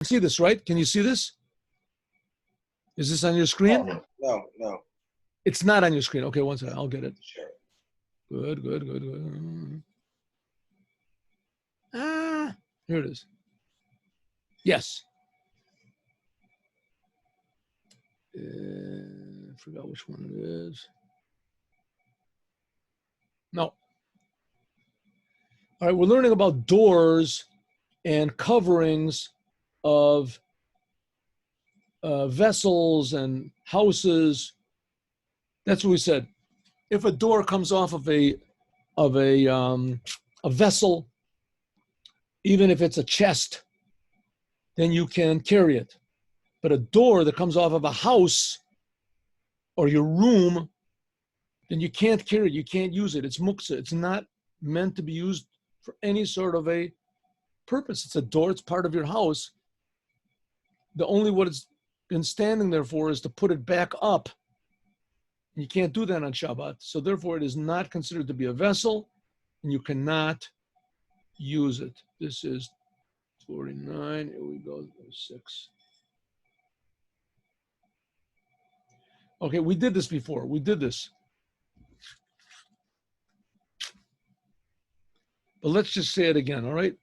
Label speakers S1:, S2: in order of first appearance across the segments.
S1: See this, right? Can you see this? Is this on your screen?
S2: No.
S1: It's not on your screen. Okay, one second. I'll get it.
S2: Sure.
S1: Good. Here it is. Yes. I forgot which one it is. No. All right, we're learning about doors and coverings of vessels and houses. That's what we said. If a door comes off of a vessel, even if it's a chest, then you can carry it. But a door that comes off of a house or your room, then you can't carry it. You can't use it. It's muktzeh. It's not meant to be used for any sort of a purpose. It's a door. It's part of your house. The only what it's been standing there for is to put it back up. You can't do that on Shabbat. So therefore, it is not considered to be a vessel, and you cannot use it. This is 49. Here we go. 6. Okay, we did this before. We did this. But let's just say it again, all right?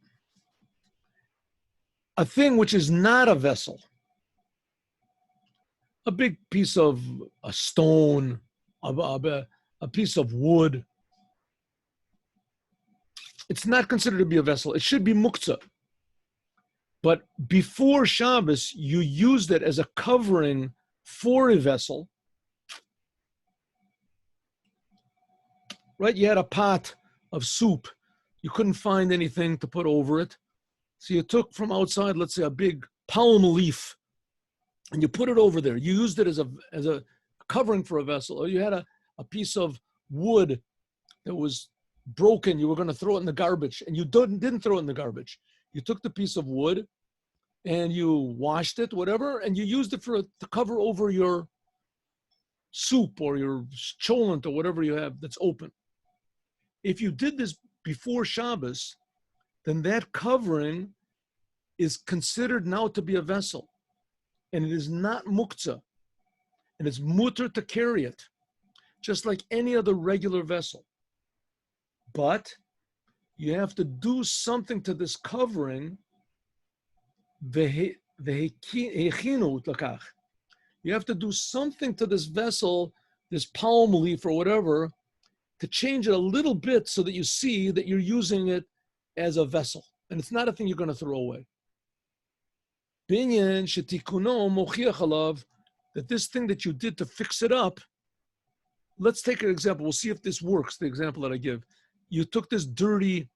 S1: A thing which is not a vessel, a big piece of a stone, a piece of wood, it's not considered to be a vessel. It should be muktzeh. But before Shabbos, you used it as a covering for a vessel, right? You had a pot of soup. You couldn't find anything to put over it. So you took from outside, let's say a big palm leaf, and you put it over there. You used it as a covering for a vessel. Or you had a piece of wood that was broken. You were going to throw it in the garbage, and you didn't throw it in the garbage. You took the piece of wood and you washed it, whatever, and you used it to cover over your soup or your cholent or whatever you have that's open. If you did this before Shabbos, then that covering is considered now to be a vessel, and it is not muktzeh, and it's mutter to carry it, just like any other regular vessel. But you have to do something to this covering. You have to do something to this vessel, this palm leaf or whatever, to change it a little bit so that you see that you're using it as a vessel. And it's not a thing you're going to throw away. That this thing that you did to fix it up, let's take an example. We'll see if this works, the example that I give. You took this dirty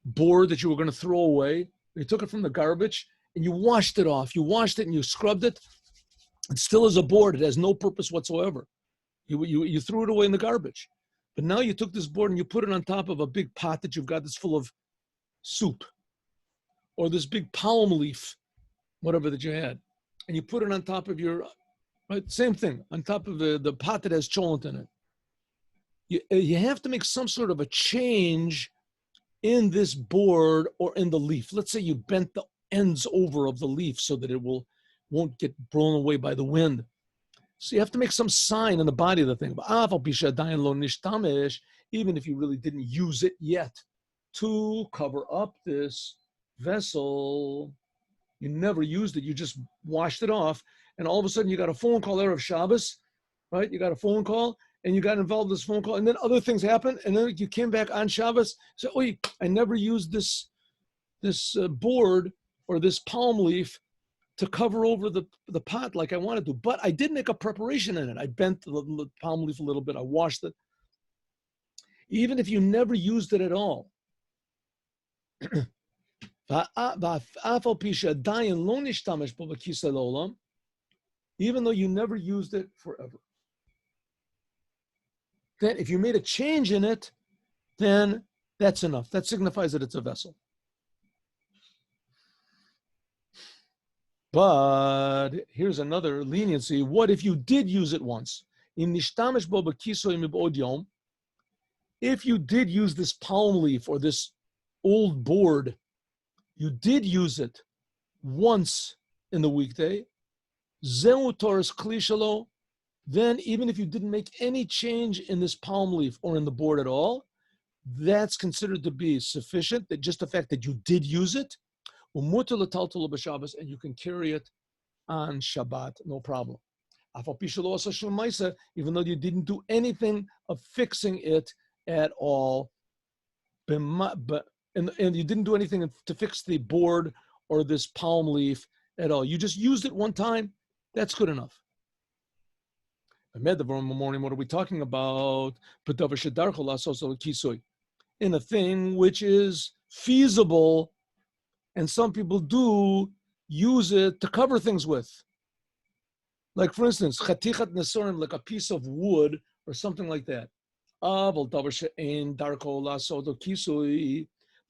S1: board that you were going to throw away. You took it from the garbage and you washed it off. You washed it and you scrubbed it. It still is a board. It has no purpose whatsoever. You threw it away in the garbage. But now you took this board and you put it on top of a big pot that you've got that's full of soup, or this big palm leaf, whatever that you had. And you put it on top of your, right, same thing, on top of the pot that has cholent in it. You have to make some sort of a change in this board or in the leaf. Let's say you bent the ends over of the leaf so that it won't get blown away by the wind. So you have to make some sign in the body of the thing. Even if you really didn't use it yet, to cover up this vessel. You never used it. You just washed it off. And all of a sudden you got a phone call there of Shabbos, right? You got a phone call and you got involved in this phone call. And then other things happened. And then you came back on Shabbos. So, I never used this board or this palm leaf to cover over the pot like I wanted to. But I did make a preparation in it. I bent the palm leaf a little bit. I washed it. Even if you never used it at all. Even though you never used it forever. Then if you made a change in it, then that's enough. That signifies that it's a vessel. But here's another leniency. What if you did use it once? If you did use this palm leaf or this old board, you did use it once in the weekday, zeu Torah's kli shelo, then even if you didn't make any change in this palm leaf or in the board at all, that's considered to be sufficient, that just the fact that you did use it, and you can carry it on Shabbat, no problem. Even though you didn't do anything of fixing it at all, and you didn't do anything to fix the board or this palm leaf at all. You just used it one time, that's good enough. In the morning, what are we talking about? In a thing which is feasible, and some people do use it to cover things with. Like, for instance, chatichat nesorim, like a piece of wood or something like that.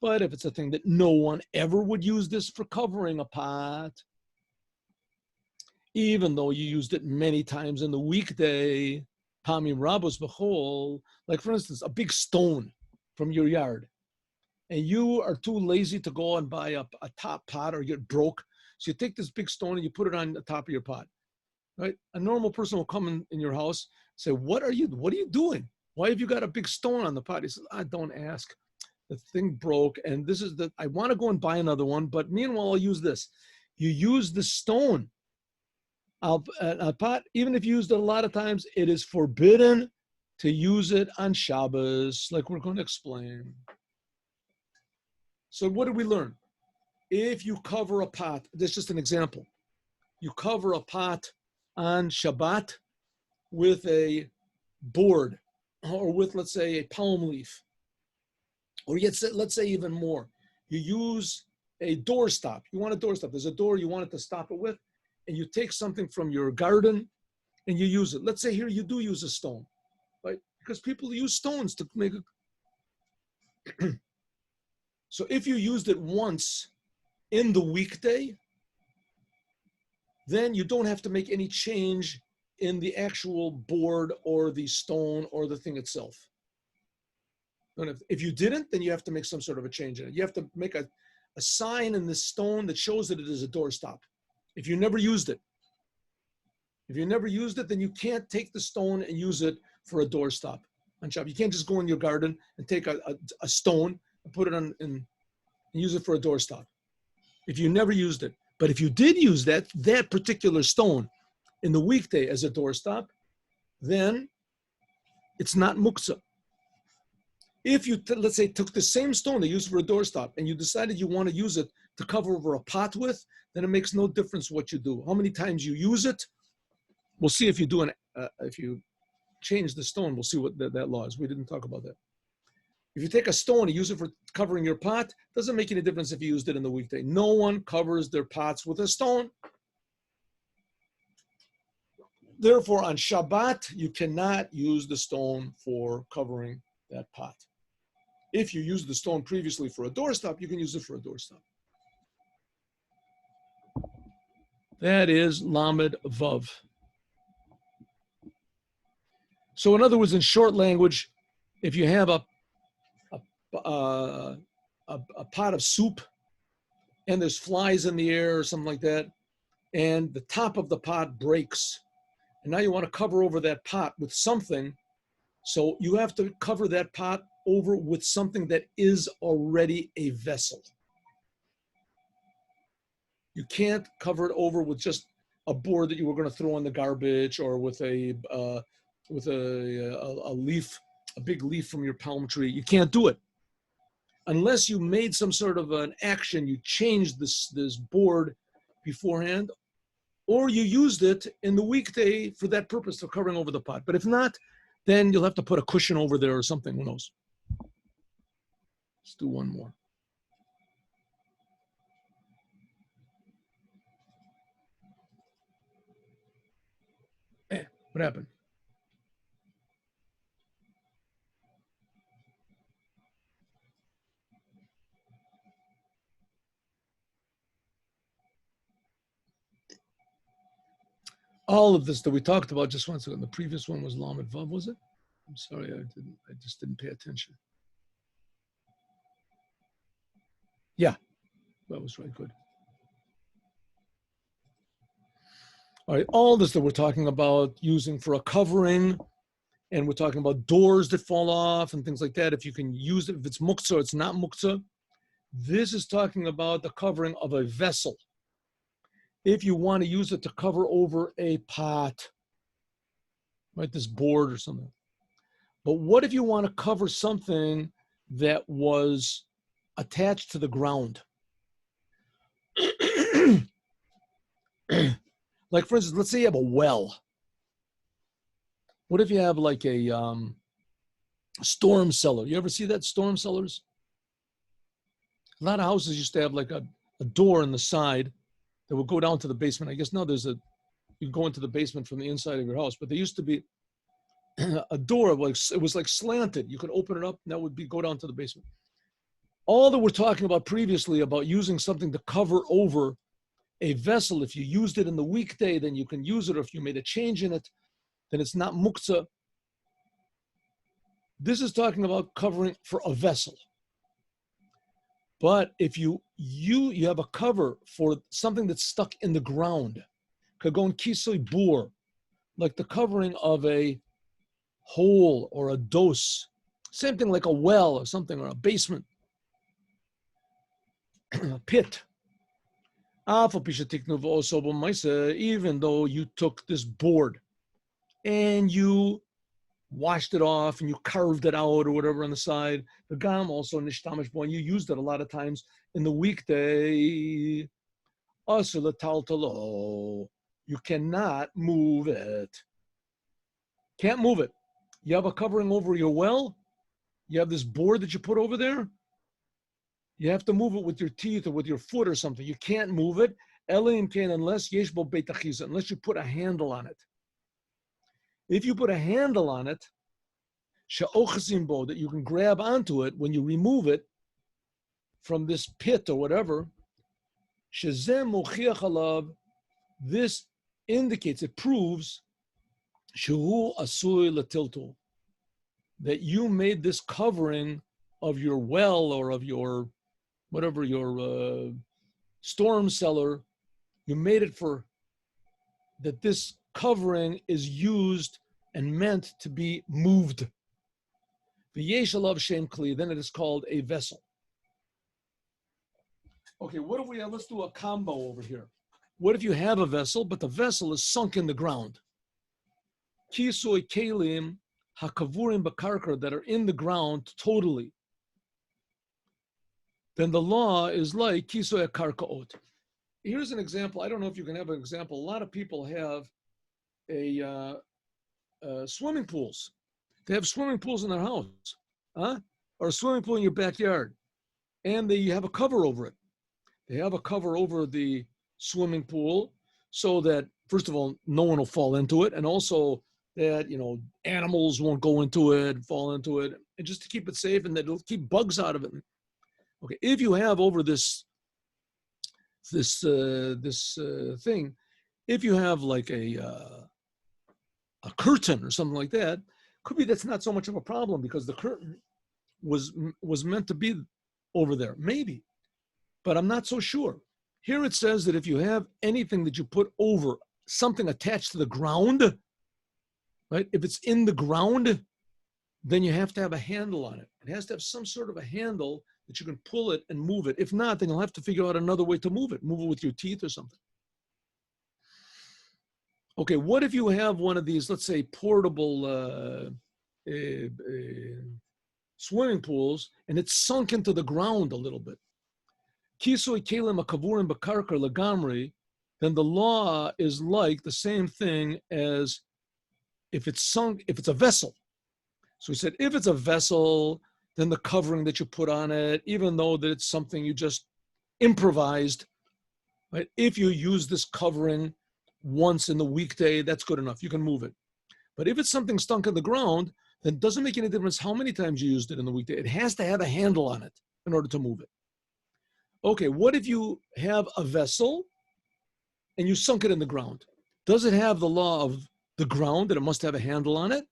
S1: But if it's a thing that no one ever would use this for covering a pot, even though you used it many times in the weekday, pamim rabos b'chol, like for instance, a big stone from your yard, and you are too lazy to go and buy a top pot or get broke, so you take this big stone and you put it on the top of your pot, right? A normal person will come in your house and say, what are you doing? Why have you got a big stone on the pot? He says, don't ask. The thing broke, and I want to go and buy another one, but meanwhile, I'll use this. You use the stone. A pot, even if you used it a lot of times, it is forbidden to use it on Shabbos, like we're going to explain. So what did we learn? If you cover a pot, this is just an example. You cover a pot on Shabbat with a board or with, let's say, a palm leaf, or let's say even more. You use a doorstop. You want a doorstop. There's a door you want it to stop it with, and you take something from your garden and you use it. Let's say here you do use a stone, right? Because people use stones to make it. So if you used it once in the weekday, then you don't have to make any change in the actual board or the stone or the thing itself. If you didn't, then you have to make some sort of a change in it. You have to make a sign in the stone that shows that it is a doorstop. If you never used it. If you never used it, then you can't take the stone and use it for a doorstop on Shabbat. You can't just go in your garden and take a stone and put it on and use it for a doorstop. If you never used it. But if you did use that particular stone in the weekday as a doorstop, then it's not muktzeh. If you, let's say, took the same stone they used for a doorstop and you decided you want to use it to cover over a pot with, then it makes no difference what you do. How many times you use it, we'll see if you do if you change the stone, we'll see what that law is. We didn't talk about that. If you take a stone and use it for covering your pot, doesn't make any difference if you used it in the weekday. No one covers their pots with a stone. Therefore, on Shabbat, you cannot use the stone for covering that pot. If you used the stone previously for a doorstop, you can use it for a doorstop. That is Lamed Vav. So in other words, in short language, if you have a pot of soup and there's flies in the air or something like that, and the top of the pot breaks, and now you want to cover over that pot with something, so you have to cover that pot over with something that is already a vessel. You can't cover it over with just a board that you were going to throw in the garbage, or with a leaf, a big leaf from your palm tree. You can't do it unless you made some sort of an action. You changed this board beforehand, or you used it in the weekday for that purpose of covering over the pot. But if not, then you'll have to put a cushion over there or something. Who knows? Let's do one more. What happened? All of this that we talked about just once ago. The previous one was Lamed Vav, was it? I'm sorry, I just didn't pay attention. Yeah, that was right. Good. All right, all this that we're talking about using for a covering, and we're talking about doors that fall off and things like that. If you can use it, if it's muktzeh or it's not muktzeh. This is talking about the covering of a vessel. If you want to use it to cover over a pot, right, this board or something. But what if you want to cover something that was attached to the ground? Like, for instance, let's say you have a well. What if you have like a storm cellar? You ever see that, storm cellars? A lot of houses used to have like a door in the side that would go down to the basement. I guess now you can go into the basement from the inside of your house, but there used to be a door, it was like slanted. You could open it up and that would go down to the basement. All that we're talking about previously about using something to cover over a vessel, if you used it in the weekday, then you can use it, or if you made a change in it, then it's not muktzeh. This is talking about covering for a vessel. But if you have a cover for something that's stuck in the ground, could go in kisoi bur, like the covering of a hole or a dose, same thing like a well or something, or a basement, a pit. Even though you took this board and you washed it off and you carved it out or whatever on the side, the gam also nishtamish bo, and you used it a lot of times in the weekday. You cannot move it. Can't move it. You have a covering over your well. You have this board that you put over there. You have to move it with your teeth or with your foot or something. You can't move it unless you put a handle on it. If you put a handle on it, that you can grab onto it when you remove it from this pit or whatever, this indicates, it proves that you made this covering of your well or of your whatever, your storm cellar, you made it for that this covering is used and meant to be moved. The Yeshalav Shem Kli, then it is called a vessel. Okay, what if we have, let's do a combo over here. What if you have a vessel, but the vessel is sunk in the ground? Kisoi kelim hakavurim bakarkar, that are in the ground totally. Then the law is like kisoi karkaot. Here's an example. I don't know if you can have an example. A lot of people have swimming pools. They have swimming pools in their house, or a swimming pool in your backyard, and you have a cover over it. They have a cover over the swimming pool so that, first of all, no one will fall into it, and also that, animals won't go into it, fall into it, and just to keep it safe, and that it'll keep bugs out of it. Okay, if you have over this thing, if you have like a curtain or something like that, could be that's not so much of a problem because the curtain was meant to be over there, maybe, but I'm not so sure. Here it says that if you have anything that you put over something attached to the ground, right? If it's in the ground, then you have to have a handle on it. It has to have some sort of a handle that you can pull it and move it. If not, then you'll have to figure out another way to move it. Move it with your teeth or something. Okay, what if you have one of these, let's say, portable swimming pools, and it's sunk into the ground a little bit? Kisoi kelim akavurim bakarkar lagamri, then the law is like the same thing as if it's sunk, if it's a vessel. So we said, if it's a vessel, then the covering that you put on it, even though that it's something you just improvised, right? If you use this covering once in the weekday, that's good enough. You can move it. But if it's something stunk in the ground, then it doesn't make any difference how many times you used it in the weekday. It has to have a handle on it in order to move it. Okay, what if you have a vessel and you sunk it in the ground? Does it have the law of the ground that it must have a handle on it?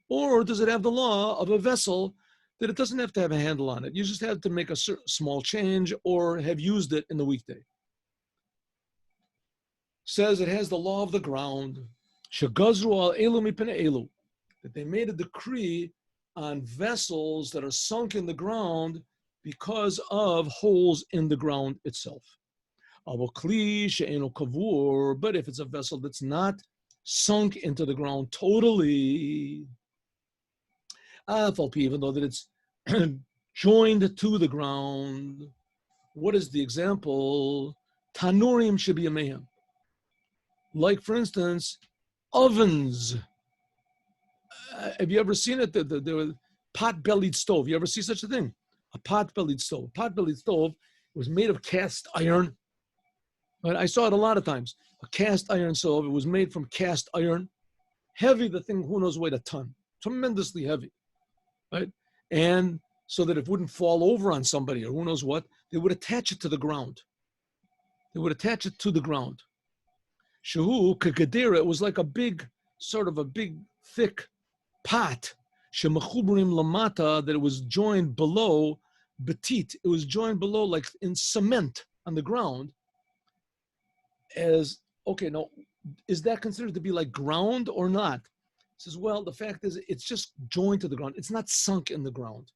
S1: Or does it have the law of a vessel that it doesn't have to have a handle on it? You just have to make a small change or have used it in the weekday. says it has the law of the ground. Shegazru al elu mipnei elu, that they made a decree on vessels that are sunk in the ground because of holes in the ground itself. But if it's a vessel that's not sunk into the ground totally, even though that it's joined to the ground, what is the example? Tanurim should be a mayhem. Like, for instance, ovens. Have you ever seen it? The pot-bellied stove. You ever see such a thing? A pot-bellied stove. A pot-bellied stove was made of cast iron. But I saw it a lot of times. A cast iron stove. It was made from cast iron. Heavy, the thing, who knows, weighed a ton. Tremendously heavy. Right? And so that it wouldn't fall over on somebody or who knows what, they would attach it to the ground. They would attach it to the ground. Shehu kekadira, it was like a big, sort of a big, thick pot. Shemachubrim lamata, that it was joined below, betit, it was joined below like in cement on the ground. As, okay, now, is that considered to be like ground or not? He says, well, the fact is it's just joined to the ground. It's not sunk in the ground.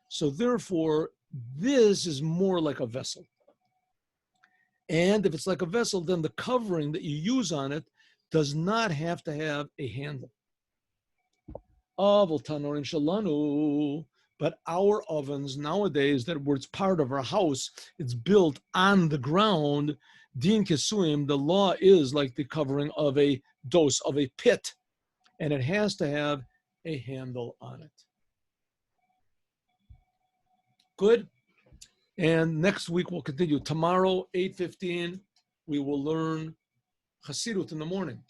S1: So therefore, this is more like a vessel. And if it's like a vessel, then the covering that you use on it does not have to have a handle. But our ovens nowadays, that where it's part of our house, it's built on the ground. Din kesuim, the law is like the covering of a dose, of a pit, and it has to have a handle on it. Good? And next week we'll continue. Tomorrow, 8:15, we will learn Chassidut in the morning.